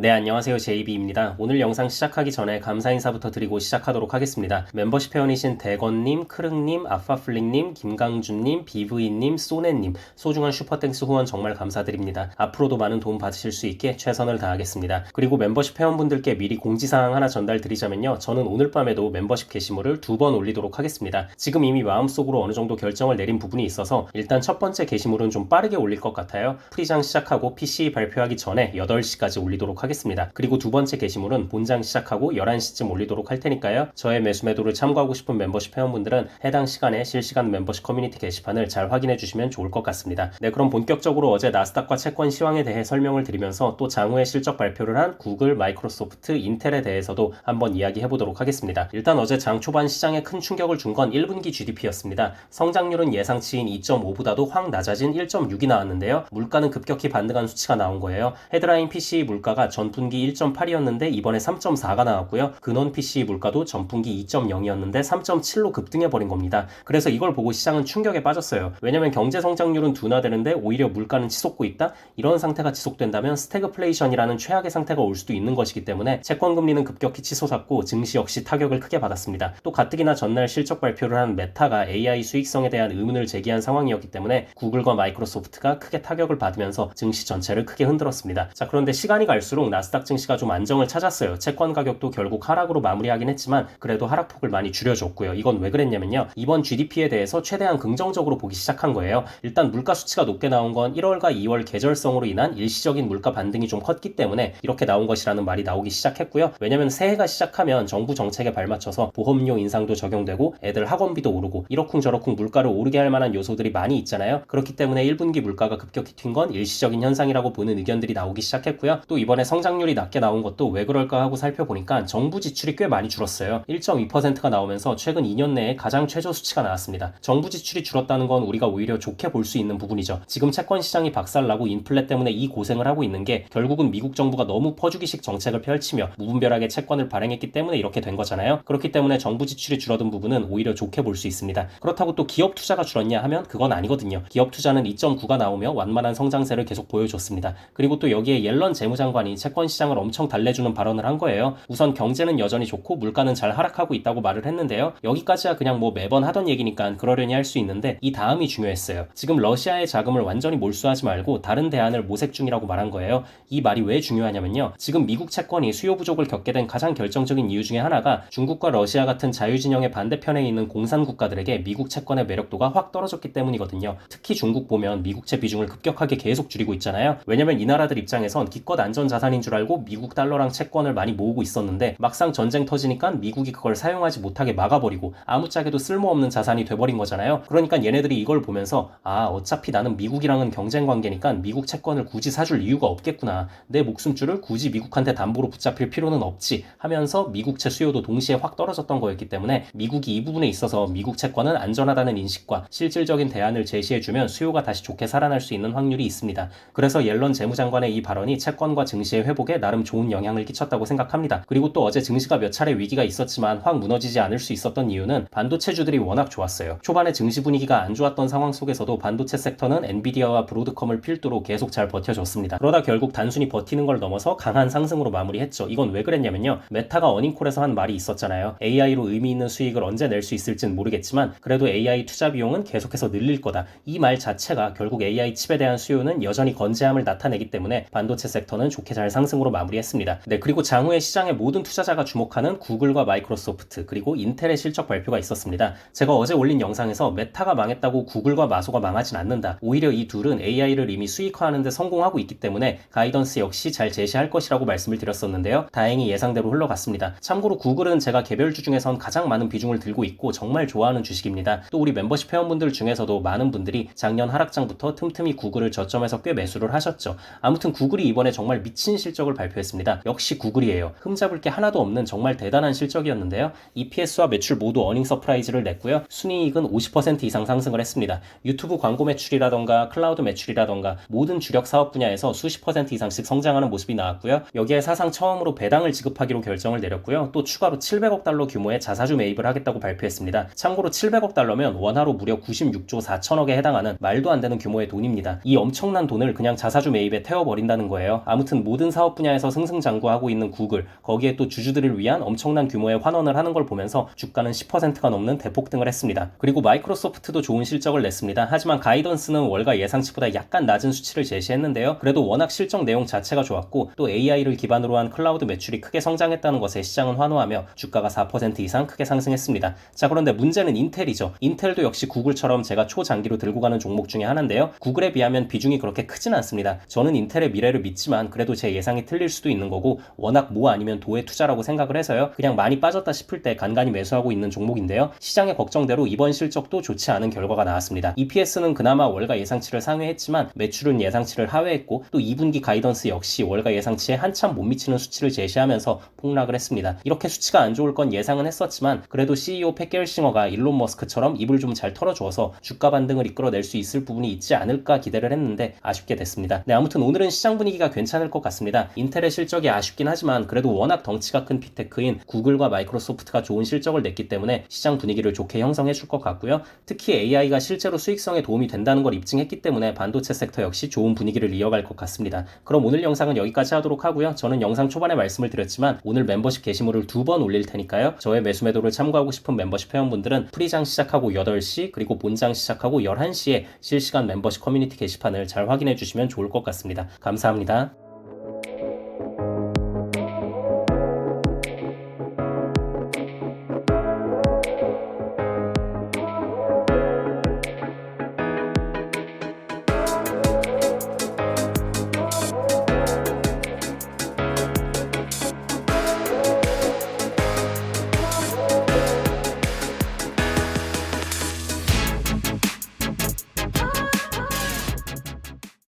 네, 안녕하세요. JB입니다. 오늘 영상 시작하기 전에 감사 인사부터 드리고 시작하도록 하겠습니다. 멤버십 회원이신 대건님, 크릉님, 아파플링님, 김강준님, 비브이님, 소네님, 소중한 슈퍼땡스 후원 정말 감사드립니다. 앞으로도 많은 도움 받으실 수 있게 최선을 다하겠습니다. 그리고 멤버십 회원분들께 미리 공지사항 하나 전달드리자면요. 저는 오늘 밤에도 멤버십 게시물을 2번 올리도록 하겠습니다. 지금 이미 마음속으로 어느 정도 결정을 내린 부분이 있어서 일단 첫 번째 게시물은 좀 빠르게 올릴 것 같아요. 프리장 시작하고 PC 발표하기 전에 8시까지 올리도록 하겠습니다. 그리고 두 번째 게시물은 본장 시작하고 11시쯤 올리도록 할 테니까요. 저의 매수매도를 참고하고 싶은 멤버십 회원분들은 해당 시간에 실시간 멤버십 커뮤니티 게시판을 잘 확인해 주시면 좋을 것 같습니다. 네, 그럼 본격적으로 어제 나스닥과 채권 시황에 대해 설명을 드리면서 또 장후에 실적 발표를 한 구글, 마이크로소프트, 인텔에 대해서도 한번 이야기해 보도록 하겠습니다. 일단 어제 장 초반 시장에 큰 충격을 준 건 1분기 GDP였습니다. 성장률은 예상치인 2.5보다도 확 낮아진 1.6이 나왔는데요. 물가는 급격히 반등한 수치가 나온 거예요. 헤드라인 PCE 물가가 전분기 1.8이었는데 이번에 3.4가 나왔고요. 근원 PCE 물가도 전분기 2.0이었는데 3.7로 급등해버린 겁니다. 그래서 이걸 보고 시장은 충격에 빠졌어요. 왜냐면 경제 성장률은 둔화되는데 오히려 물가는 치솟고 있다? 이런 상태가 지속된다면 스태그플레이션이라는 최악의 상태가 올 수도 있는 것이기 때문에 채권금리는 급격히 치솟았고 증시 역시 타격을 크게 받았습니다. 또 가뜩이나 전날 실적 발표를 한 메타가 AI 수익성에 대한 의문을 제기한 상황이었기 때문에 구글과 마이크로소프트가 크게 타격을 받으면서 증시 전체를 크게 흔들었습니다. 자, 그런데 시간이 갈수록 나스닥 증시가 좀 안정을 찾았어요. 채권 가격도 결국 하락으로 마무리하긴 했지만 그래도 하락폭을 많이 줄여줬고요. 이건 왜 그랬냐면요. 이번 GDP에 대해서 최대한 긍정적으로 보기 시작한 거예요. 일단 물가 수치가 높게 나온 건 1월과 2월 계절성으로 인한 일시적인 물가 반등이 좀 컸기 때문에 이렇게 나온 것이라는 말이 나오기 시작했고요. 왜냐면 새해가 시작하면 정부 정책에 발맞춰서 보험료 인상도 적용되고 애들 학원비도 오르고 이러쿵저러쿵 물가를 오르게 할 만한 요소들이 많이 있잖아요. 그렇기 때문에 1분기 물가가 급격히 튄 건 일시적인 현상이라고 보는 의견들이 나오기 시작했고요. 또 이번에 성장률이 낮게 나온 것도 왜 그럴까 하고 살펴보니까 정부 지출이 꽤 많이 줄었어요. 1.2%가 나오면서 최근 2년 내에 가장 최저 수치가 나왔습니다. 정부 지출이 줄었다는 건 우리가 오히려 좋게 볼 수 있는 부분이죠. 지금 채권 시장이 박살나고 인플레 때문에 이 고생을 하고 있는 게 결국은 미국 정부가 너무 퍼주기식 정책을 펼치며 무분별하게 채권을 발행했기 때문에 이렇게 된 거잖아요. 그렇기 때문에 정부 지출이 줄어든 부분은 오히려 좋게 볼 수 있습니다. 그렇다고 또 기업 투자가 줄었냐 하면 그건 아니거든요. 기업 투자는 2.9가 나오며 완만한 성장세를 계속 보여줬습니다. 그리고 또 여기에 옐런 재무장관이 채권 시장을 엄청 달래주는 발언을 한 거예요. 우선 경제는 여전히 좋고 물가는 잘 하락하고 있다고 말을 했는데요. 여기까지야 그냥 뭐 매번 하던 얘기니까 그러려니 할 수 있는데 이 다음이 중요했어요. 지금 러시아의 자금을 완전히 몰수하지 말고 다른 대안을 모색 중이라고 말한 거예요. 이 말이 왜 중요하냐면요. 지금 미국 채권이 수요 부족을 겪게 된 가장 결정적인 이유 중에 하나가 중국과 러시아 같은 자유진영의 반대편에 있는 공산 국가들에게 미국 채권의 매력도가 확 떨어졌기 때문이거든요. 특히 중국 보면 미국채 비중을 급격하게 계속 줄이고 있잖아요. 왜냐면 이 나라들 입장에선 기껏 안전 자산인 줄 알고 미국 달러랑 채권을 많이 모으고 있었는데 막상 전쟁 터지니까 미국이 그걸 사용하지 못하게 막아버리고 아무짝에도 쓸모없는 자산이 돼버린 거잖아요. 그러니까 얘네들이 이걸 보면서 어차피 나는 미국이랑은 경쟁 관계니까 미국 채권을 굳이 사줄 이유가 없겠구나. 내 목숨줄을 굳이 미국한테 담보로 붙잡힐 필요는 없지 하면서 미국채 수요도 동시에 확 떨어졌던 거였기 때문에 미국이 이 부분에 있어서 미국 채권은 안전하다는 인식과 실질적인 대안을 제시해주면 수요가 다시 좋게 살아날 수 있는 확률이 있습니다. 그래서 옐런 재무장관의 이 발언이 채권과 증시의 회복에 나름 좋은 영향을 끼쳤다고 생각합니다. 그리고 또 어제 증시가 몇 차례 위기가 있었지만 확 무너지지 않을 수 있었던 이유는 반도체주들이 워낙 좋았어요. 초반에 증시 분위기가 안 좋았던 상황 속에서도 반도체 섹터는 엔비디아와 브로드컴을 필두로 계속 잘 버텨줬습니다. 그러다 결국 단순히 버티는 걸 넘어서 강한 상승으로 마무리했죠. 이건 왜 그랬냐면요. 메타가 어닝콜에서 한 말이 있었잖아요. AI로 의미 있는 수익을 언제 낼 수 있을진 모르겠지만 그래도 AI 투자 비용은 계속해서 늘릴 거다. 이 말 자체가 결국 AI 칩에 대한 수요는 여전히 건재함을 나타내기 때문에 반도체 섹터는 좋게 잘 상승으로 마무리했습니다. 네, 그리고 장후에 시장의 모든 투자자가 주목하는 구글과 마이크로소프트 그리고 인텔의 실적 발표가 있었습니다. 제가 어제 올린 영상에서 메타가 망했다고 구글과 마소가 망하진 않는다. 오히려 이 둘은 AI를 이미 수익화하는 데 성공하고 있기 때문에 가이던스 역시 잘 제시할 것이라고 말씀을 드렸었는데요. 다행히 예상대로 흘러갔습니다. 참고로 구글은 제가 개별주 중에선 가장 많은 비중을 들고 있고 정말 좋아하는 주식입니다. 또 우리 멤버십 회원분들 중에서도 많은 분들이 작년 하락장부터 틈틈이 구글을 저점에서 꽤 매수를 하셨죠. 아무튼 구글이 이번에 정말 미친 실적을 발표했습니다. 역시 구글이에요. 흠잡을 게 하나도 없는 정말 대단한 실적이었는데요. EPS와 매출 모두 어닝 서프라이즈를 냈고요. 순이익은 50% 이상 상승을 했습니다. 유튜브 광고 매출이라던가 클라우드 매출이라던가 모든 주력 사업 분야에서 수십 퍼센트 이상씩 성장하는 모습이 나왔고요. 여기에 사상 처음으로 배당을 지급하기로 결정을 내렸고요. 또 추가로 700억 달러 규모의 자사주 매입을 하겠다고 발표했습니다. 참고로 700억 달러면 원화로 무려 96조 4천억에 해당하는 말도 안 되는 규모의 돈입니다. 이 엄청난 돈을 그냥 자사주 매입에 태워버린다는 거예요. 아무튼 모든 모든 사업 분야에서 승승장구하고 있는 구글, 거기에 또 주주들을 위한 엄청난 규모의 환원을 하는 걸 보면서 주가는 10%가 넘는 대폭등을 했습니다. 그리고 마이크로소프트도 좋은 실적을 냈습니다. 하지만 가이던스는 월가 예상치보다 약간 낮은 수치를 제시했는데요. 그래도 워낙 실적 내용 자체가 좋았고 또 AI를 기반으로 한 클라우드 매출이 크게 성장했다는 것에 시장은 환호하며 주가가 4% 이상 크게 상승했습니다. 자, 그런데 문제는 인텔이죠. 인텔도 역시 구글처럼 제가 초장기로 들고 가는 종목 중에 하나인데요. 구글에 비하면 비중이 그렇게 크진 않습니다. 저는 인텔의 미래를 믿지만 그래도 제 예상이 틀릴 수도 있는 거고 워낙 모 아니면 도의 투자라고 생각을 해서요. 그냥 많이 빠졌다 싶을 때 간간히 매수하고 있는 종목인데요. 시장의 걱정대로 이번 실적도 좋지 않은 결과가 나왔습니다. EPS는 그나마 월가 예상치를 상회했지만 매출은 예상치를 하회했고 또 2분기 가이던스 역시 월가 예상치에 한참 못 미치는 수치를 제시하면서 폭락을 했습니다. 이렇게 수치가 안 좋을 건 예상은 했었지만 그래도 CEO 팻 게르싱어가 일론 머스크처럼 입을 좀 잘 털어주어서 주가 반등을 이끌어낼 수 있을 부분이 있지 않을까 기대를 했는데 아쉽게 됐습니다. 네, 아무튼 오늘은 시장 분위기가 괜찮을 것 같습니다. 인텔의 실적이 아쉽긴 하지만 그래도 워낙 덩치가 큰 빅테크인 구글과 마이크로소프트가 좋은 실적을 냈기 때문에 시장 분위기를 좋게 형성해 줄 것 같고요. 특히 AI가 실제로 수익성에 도움이 된다는 걸 입증했기 때문에 반도체 섹터 역시 좋은 분위기를 이어갈 것 같습니다. 그럼 오늘 영상은 여기까지 하도록 하고요. 저는 영상 초반에 말씀을 드렸지만 오늘 멤버십 게시물을 2번 올릴 테니까요. 저의 매수 매도를 참고하고 싶은 멤버십 회원분들은 프리장 시작하고 8시 그리고 본장 시작하고 11시에 실시간 멤버십 커뮤니티 게시판을 잘 확인해 주시면 좋을 것 같습니다. 감사합니다.